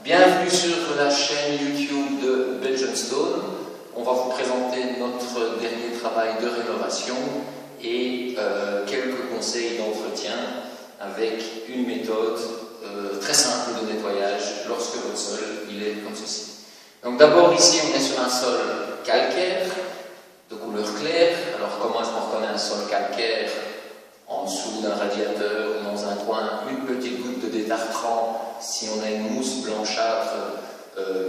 Bienvenue sur la chaîne YouTube de Belgian Stone. On va vous présenter notre dernier travail de rénovation et quelques conseils d'entretien avec une méthode très simple de nettoyage lorsque votre sol il est comme ceci. Donc d'abord ici on est sur un sol calcaire de couleur claire. Alors comment est-ce qu'on reconnaît un sol calcaire? En dessous d'un radiateur ou dans un coin, une petite goutte de détartrant. Si on a une mousse blanchâtre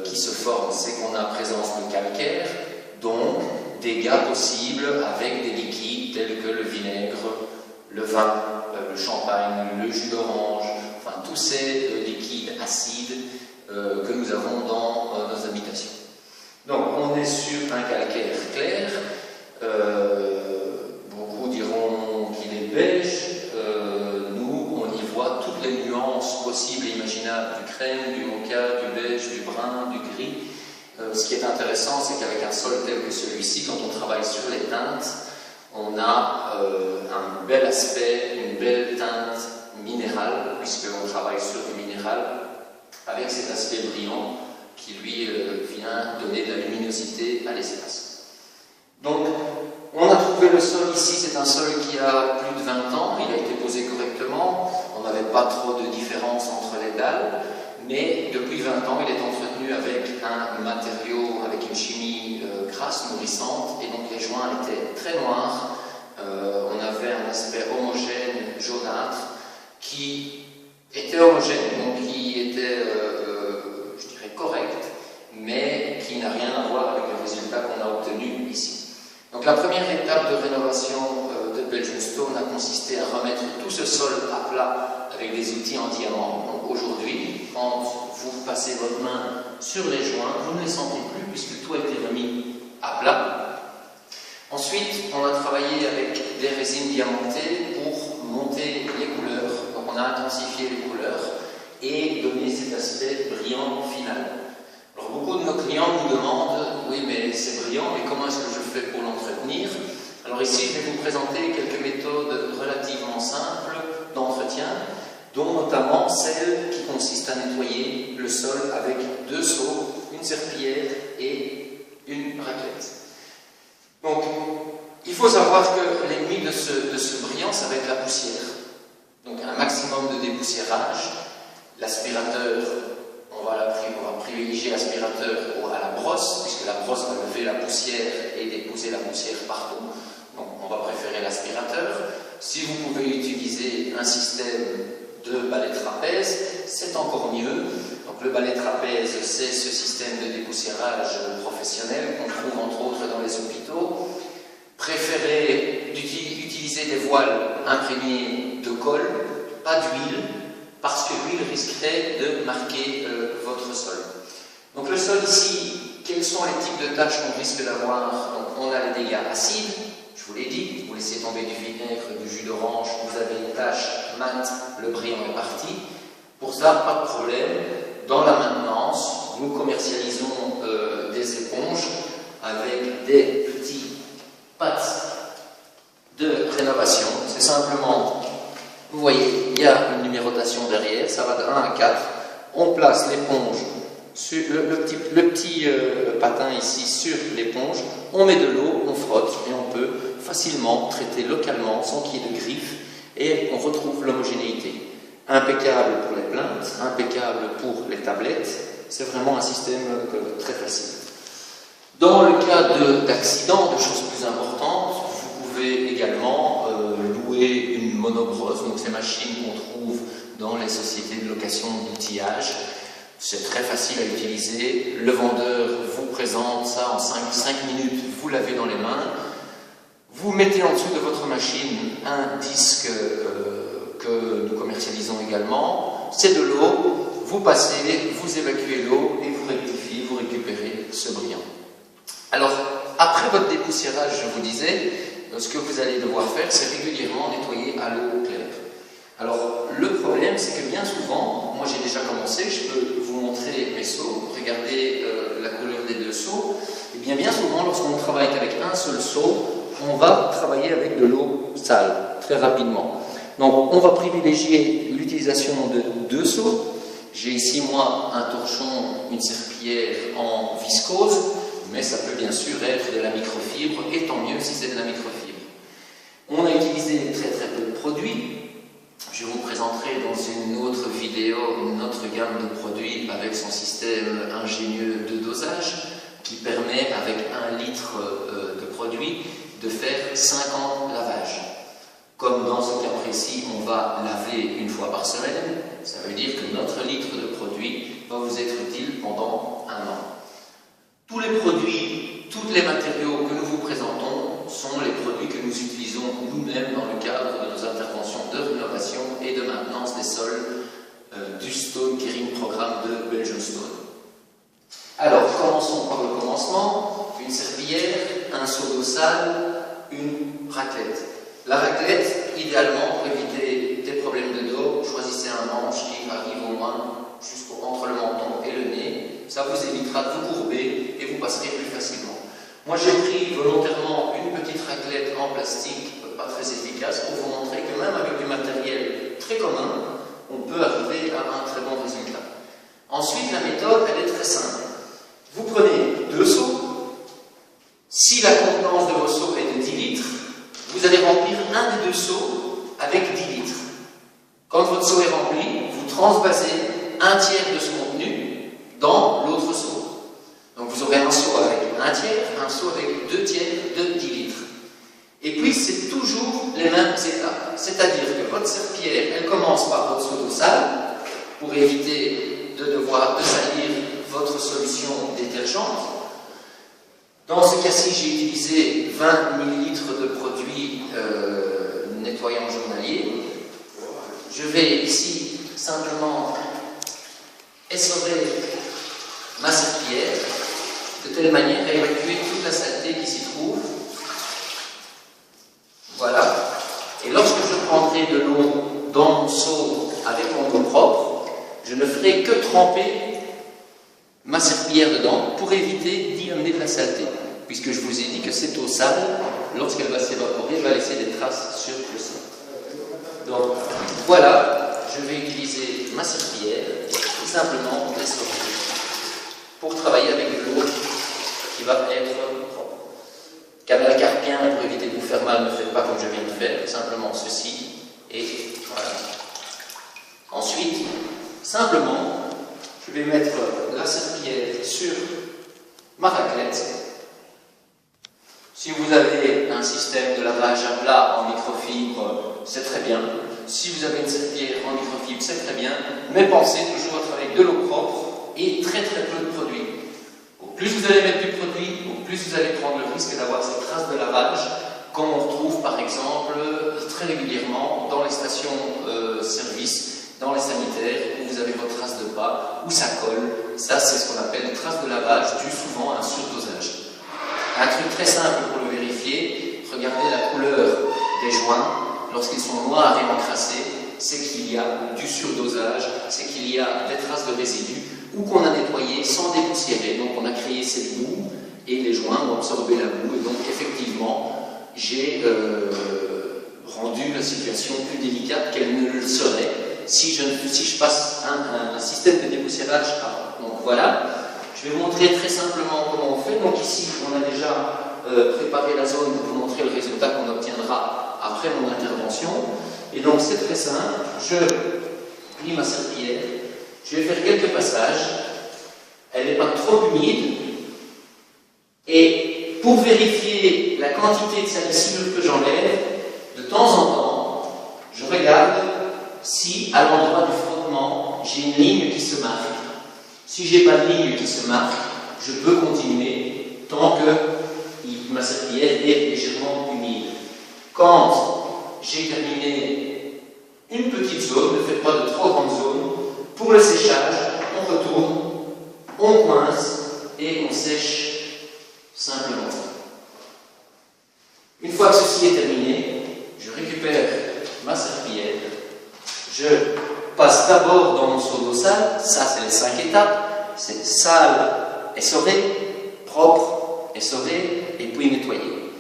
qui se forme, c'est qu'on a présence de calcaire. Donc, dégâts possibles avec des liquides tels que le vinaigre, le vin, le champagne, le jus d'orange, enfin tous ces liquides acides que nous avons dans nos habitations. Donc, on est sur un calcaire clair. Beaucoup diront qu'il est beige. Nous, on y voit toutes les nuances possibles et imaginables du crème, du mocha, du beige, du brun, du gris. Ce qui est intéressant, c'est qu'avec un sol tel que celui-ci, quand on travaille sur les teintes, on a un bel aspect, une belle teinte minérale, puisqu'on travaille sur du minéral, avec cet aspect brillant qui lui vient donner de la luminosité à l'espace. Donc, on a trouvé le sol ici, c'est un sol qui a plus de 20 ans, il a été posé correctement, on n'avait pas trop de différence entre les dalles, mais depuis 20 ans, il est entretenu avec un matériau, avec une chimie grasse, nourrissante, et donc les joints étaient très noirs, on avait un aspect homogène, jaunâtre, qui était homogène, donc qui était, je dirais, correct, mais qui n'a rien à voir avec le résultat qu'on a obtenu ici. Donc la première étape de rénovation de Belgian Stone a consisté à remettre tout ce sol à plat avec des outils en diamant. Donc aujourd'hui, quand vous passez votre main sur les joints, vous ne les sentez plus puisque tout a été remis à plat. Ensuite, on a travaillé avec des résines diamantées pour monter les couleurs. Donc on a intensifié les couleurs et donné cet aspect brillant final. Alors beaucoup de nos clients nous demandent « Oui, mais c'est brillant, mais comment est-ce que je fais pour l'entretenir ?» Alors ici, je vais vous présenter quelques méthodes relativement simples d'entretien, dont notamment celle qui consiste à nettoyer le sol avec 2 seaux, une serpillière et une raclette. Donc, il faut savoir que l'ennemi de ce brillant, ça va être la poussière. Donc un maximum de dépoussiérage, l'aspirateur. On va privilégier l'aspirateur à la brosse, puisque la brosse va lever la poussière et déposer la poussière partout. Donc on va préférer l'aspirateur. Si vous pouvez utiliser un système de balai trapèze, c'est encore mieux. Donc le balai trapèze, c'est ce système de dépoussiérage professionnel qu'on trouve entre autres dans les hôpitaux. Préférez utiliser des voiles imprégnées de colle, pas d'huile, parce que l'huile risquerait de marquer votre sol. Donc le sol ici, quels sont les types de taches qu'on risque d'avoir? On a les dégâts acides, je vous l'ai dit, vous laissez tomber du vinaigre, du jus d'orange, vous avez une tache mate, le brillant est parti. Pour ça, pas de problème. Dans la maintenance, nous commercialisons des éponges avec des petits pattes de rénovation. C'est simplement... Vous voyez, il y a une numérotation derrière, ça va de 1 à 4. On place l'éponge, sur le petit patin ici sur l'éponge, on met de l'eau, on frotte et on peut facilement traiter localement sans qu'il y ait de griffes et on retrouve l'homogénéité. Impeccable pour les plaintes, impeccable pour les tablettes, c'est vraiment un système très facile. Dans le cas d'accidents, de choses plus importantes, vous pouvez également louer une monobrosse, donc ces machines qu'on trouve dans les sociétés de location d'outillage. C'est très facile à utiliser. Le vendeur vous présente ça en 5 minutes, vous l'avez dans les mains. Vous mettez en dessous de votre machine un disque que nous commercialisons également. C'est de l'eau, vous passez, vous évacuez l'eau et vous rectifiez, vous récupérez ce brillant. Alors, après votre dépoussiérage, je vous disais, ce que vous allez devoir faire, c'est régulièrement nettoyer à l'eau claire. Alors, le problème, c'est que bien souvent, moi j'ai déjà commencé, je peux vous montrer mes seaux, regardez la couleur des 2 seaux, et bien souvent, lorsqu'on travaille avec un seul seau, on va travailler avec de l'eau sale, très rapidement. Donc, on va privilégier l'utilisation de 2 seaux, J'ai ici, moi, un torchon, une serpillière en viscose, mais ça peut bien sûr être de la microfibre, et tant mieux si c'est de la microfibre. On a utilisé très peu de produits. Je vous présenterai dans une autre vidéo une autre gamme de produits avec son système ingénieux de dosage qui permet, avec 1 litre de produit, de faire 50 lavages. Comme dans ce cas précis, on va laver une fois par semaine, ça veut dire que notre litre de produit va vous être utile pendant 1 an. Tous les produits, tous les matériaux que nous vous présentons sont les produits que nous utilisons nous-mêmes dans le cadre de nos interventions de rénovation et de maintenance des sols du Stone Caring Programme de Belgian Stone. Alors, commençons par le commencement. Une serpillière, un seau d'eau sale, une raclette. La raclette, idéalement, pour éviter des problèmes de dos, choisissez un manche qui arrive au moins entre le menton et le nez. Ça vous évitera de vous courber et vous passerez plus facilement. Moi, j'ai pris volontairement une petite raclette en plastique, pas très efficace, pour vous montrer que même avec du matériel très commun, on peut arriver à un très bon résultat. Ensuite, la méthode, elle est très simple. Vous prenez 2 seaux. Si la contenance de vos seaux est de 10 litres, vous allez remplir un des 2 seaux avec 10 litres. Quand votre seau est rempli, vous transvasez 1 tiers de ce contenu dans l'autre seau. Donc vous aurez un seau avec 1 tiers, un seau avec 2 tiers de 10 litres. Et puis c'est toujours les mêmes étapes. C'est-à-dire que votre serpillière, elle commence par votre seau d'eau sale, pour éviter de devoir salir votre solution détergente. Dans ce cas-ci, j'ai utilisé 20 ml de produits nettoyants journaliers. Je vais ici simplement essorer ma serpillière de telle manière à évacuer toute la saleté qui s'y trouve. Voilà. Et lorsque je prendrai de l'eau dans mon seau avec mon eau propre, je ne ferai que tremper ma serpillière dedans pour éviter d'y amener de la saleté, puisque je vous ai dit que cette eau sale, lorsqu'elle va s'évaporer, va laisser des traces sur le sol. Donc voilà, je vais utiliser ma serpillière et simplement l'essorer pour travailler avec de l'eau qui va être propre. Canal carpien, pour éviter de vous faire mal, ne faites pas comme je viens de faire, simplement ceci et voilà. Ensuite, simplement, je vais mettre la serpillière sur ma raclette. Si vous avez un système de lavage à plat en microfibre, c'est très bien. Si vous avez une serpillière en microfibre, c'est très bien. Mais pensez toujours à travailler avec de l'eau propre et très peu de produit. Au plus vous allez mettre du produit, au plus vous allez prendre le risque d'avoir ces traces de lavage, comme on retrouve par exemple très régulièrement dans les stations-service, dans les sanitaires, où vous avez votre trace de pas, où ça colle. Ça, c'est ce qu'on appelle trace de lavage due souvent à un surdosage. Un truc très simple pour le vérifier, regardez la couleur des joints. Lorsqu'ils sont noirs et encrassés, c'est qu'il y a du surdosage, c'est qu'il y a des traces de résidus, ou qu'on a nettoyé sans dépoussiérer. Donc on a créé cette boue, et les joints ont absorbé la boue, et donc effectivement, j'ai rendu la situation plus délicate qu'elle ne le serait si je passe un système de dépoussiérage avant. Donc voilà, je vais vous montrer très simplement comment on fait. Donc ici, on a déjà préparé la zone pour vous montrer le résultat qu'on obtiendra après mon intervention. Et donc c'est très simple, je plie ma serpillière, je vais faire quelques passages, elle n'est pas trop humide, et pour vérifier la quantité de salissure que j'enlève, de temps en temps, je regarde si à l'endroit du frottement, j'ai une ligne qui se marque. Si je n'ai pas de ligne qui se marque, je peux continuer tant que ma serpillière est légèrement humide. Quand j'ai terminé une petite zone, ne faites pas de trop grandes zones, pour le séchage, on retourne, on coince et on sèche simplement. Une fois que ceci est terminé, je récupère ma serpillière, je passe d'abord dans mon seau d'eau sale, ça c'est les 5 étapes, c'est sale, essoré, propre, essoré et puis nettoyer.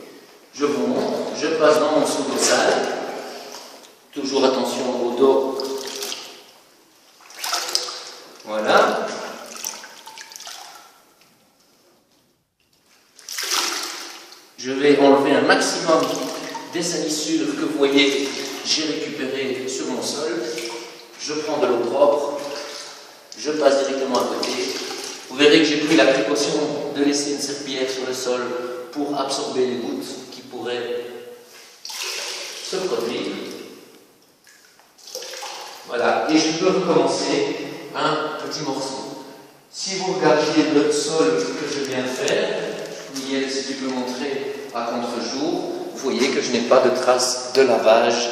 Je vous montre, je passe dans mon seau d'eau sale, toujours attention au dos, Voilà. Je vais enlever un maximum des salissures que vous voyez, j'ai récupérées sur mon sol. Je prends de l'eau propre, je passe directement à côté. Vous verrez que j'ai pris la précaution de laisser une serpillière sur le sol pour absorber les gouttes qui pourraient se produire. Voilà, et je peux recommencer un petit morceau. Si vous regardiez le sol que je viens de faire, Miguel, si tu peux montrer à contre-jour, vous voyez que je n'ai pas de traces de lavage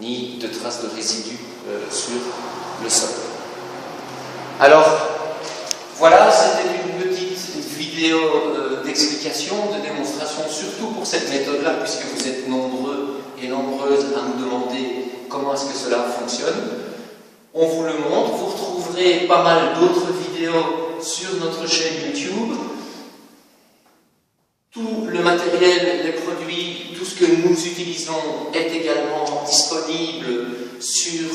ni de traces de résidus sur le sol. Alors, voilà, c'était une petite vidéo d'explication, de démonstration, surtout pour cette méthode-là, puisque vous êtes nombreux et nombreuses à nous demander comment est-ce que cela fonctionne. On vous le montre, vous retrouverez pas mal d'autres vidéos sur notre chaîne YouTube. Tout le matériel, les produits, tout ce que nous utilisons est également disponible sur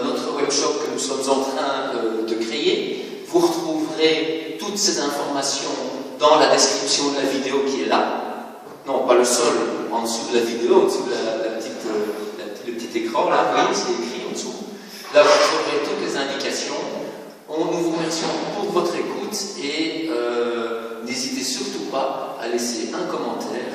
notre webshop que nous sommes en train de créer. Vous retrouverez toutes ces informations dans la description de la vidéo qui est là. Non, pas le sol, en dessous de la vidéo, en dessous de le petit écran, là, vous voyez, c'est écrit en dessous. Là, vous trouverez toutes les indications. Nous vous remercions pour votre écoute et n'hésitez surtout pas à laisser un commentaire,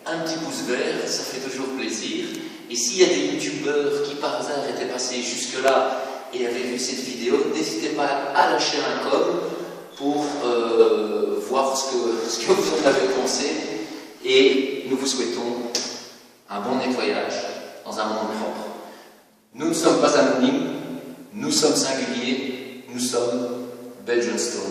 un petit pouce vert, ça fait toujours plaisir. Et s'il y a des youtubeurs qui par hasard étaient passés jusque-là et avaient vu cette vidéo, n'hésitez pas à lâcher un com pour voir ce que vous en avez pensé. Et nous vous souhaitons un bon nettoyage dans un monde propre. Nous ne sommes pas anonymes, nous sommes singuliers, nous sommes Belgian Stone.